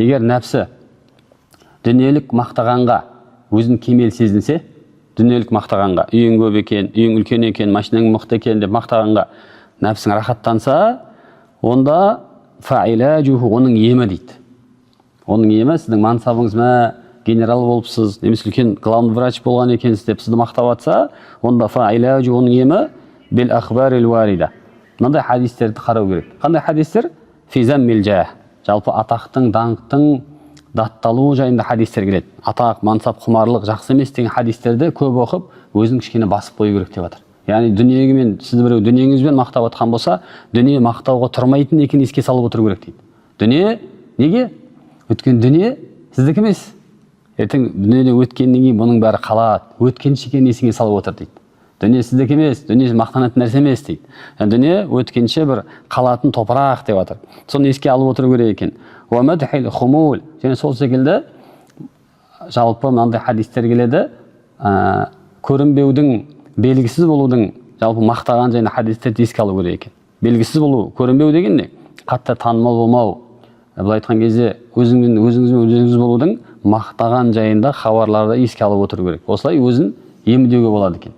егер нәпсі дүниелік мақтағанға өзін кемел сезінсе, дүниелік мақтағанға, үйің көп екен, үйің үлкен екен, машинаң мықты екен деп мақтағанға нәпсің рахаттанса, онда фаилажуху, оның емі дейді. Оның емі сіздің мансабыңыз, генерал болыпсыз, немесе үлкен главный врач болған екенсіз деп сізді мақтап жатса, онда фаилажу, оның емі бил ахбарил варида. Мынандай хадистерді қарау керек. Қандай хадистер? Физаммил жах. Жалпы атақтың, даңқтың датталуы жайында хадистер келеді. Атақ, мансап, құмарлық жақсы емес деген хадистерді көп оқып, өзін кішкене басып қою керек деп жатыр. Яғни дүниемен, сізді біреу дүниеңізбен мақтап отқан болса, дүние мақтауға тұрмайтын екен еске салып отыру керек дейді. Дүние неге? Өткен дүние сіздікі емес. Ертең дүниеде өткеннен кейін бұның бәрі қалады. Өткенше екенін есіңе салып отыр дейді. Дүние сіздікі емес, дүние мақтанатын нәрсе емес дейді. Дүние өткенше бір қалатын топырақ деп жатыр. Соны еске алып отыру керек екен. Және сол секілді жалпы мынандай хадистер келеді. Көрінбеудің, белгісіз болудың жалпы мақтаған және хадистерді еске алу керек екен. Белгісіз болу, көрінбеу деген не? Қатты танымал болмау. Бұл айтқан кезде өзіңіз болудың мақтаған жайында хабарларды еске алып отыру керек. Осылай өзін емдеуге болады екен.